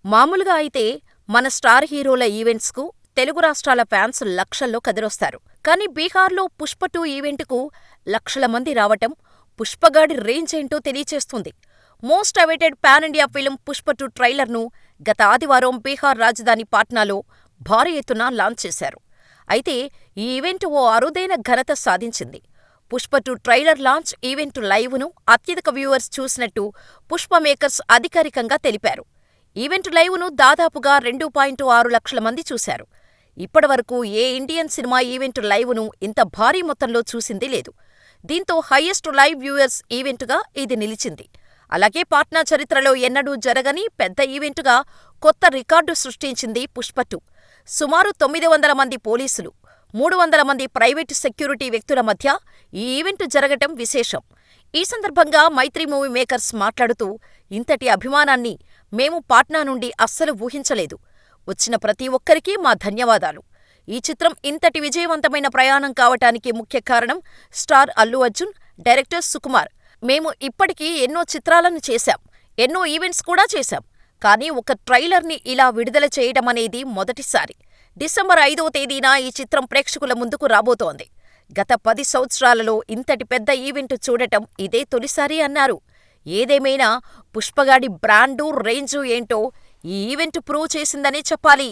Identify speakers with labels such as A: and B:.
A: మామూలుగా అయితే మన స్టార్ హీరోల ఈవెంట్స్కు తెలుగు రాష్ట్రాల ఫ్యాన్స్ లక్షల్లో కదిలొస్తారు. కానీ బీహార్లో పుష్ప 2 ఈవెంటుకు లక్షల మంది రావటం పుష్పగాడి రేంజ్ ఏంటో తెలియచేస్తుంది. Most awaited pan India film Pushpa 2 ట్రైలర్ను గత ఆదివారం బీహార్ రాజధాని పాట్నాలో భారీ ఎత్తున లాంచ్ చేశారు. అయితే ఈ ఈవెంట్ ఓ అరుదైన ఘనత సాధించింది. పుష్ప 2 ట్రైలర్ లాంచ్ ఈవెంట్ లైవ్ను అత్యధిక వ్యూవర్స్ చూసినట్టు పుష్ప మేకర్స్ అధికారికంగా తెలిపారు. ఈవెంట్ లైవ్ను దాదాపుగా 2.6 లక్షల మంది చూశారు. ఇప్పటివరకు ఏ ఇండియన్ సినిమా ఈవెంట్ లైవ్ను ఇంత భారీ మొత్తంలో చూసింది లేదు. దీంతో హైయెస్ట్ లైవ్ వ్యూవర్స్ ఈవెంటుగా ఇది నిలిచింది. అలాగే పాట్నా చరిత్రలో ఎన్నడూ జరగని పెద్ద ఈవెంటుగా కొత్త రికార్డు సృష్టించింది పుష్ప 2. సుమారు 900 మంది పోలీసులు, 300 మంది ప్రైవేటు సెక్యూరిటీ వ్యక్తుల మధ్య ఈ ఈవెంట్ జరగటం విశేషం. ఈ సందర్భంగా మైత్రి మూవీ మేకర్స్ మాట్లాడుతూ, ఇంతటి అభిమానాన్ని మేము పాట్నా నుండి అస్సలు ఊహించలేదు. వచ్చిన ప్రతి ఒక్కరికీ మా ధన్యవాదాలు. ఈ చిత్రం ఇంతటి విజయవంతమైన ప్రయాణం కావటానికి ముఖ్య కారణం స్టార్ అల్లు అర్జున్, డైరెక్టర్ సుకుమార్. మేము ఇప్పటికీ ఎన్నో చిత్రాలను చేశాం, ఎన్నో ఈవెంట్స్ కూడా చేశాం. కానీ ఒక ట్రైలర్ని ఇలా విడుదల చేయడమనేది మొదటిసారి. డిసెంబర్ 5వ తేదీన ఈ చిత్రం ప్రేక్షకుల ముందుకు రాబోతోంది. గత 10 సంవత్సరాలలో ఇంతటి పెద్ద ఈవెంట్ చూడటం ఇదే తొలిసారి అన్నారు. ఏదేమైనా పుష్పగాడి బ్రాండు, రేంజు ఏంటో ఈ ఈవెంట్ ప్రూవ్ చేసిందనే చెప్పాలి.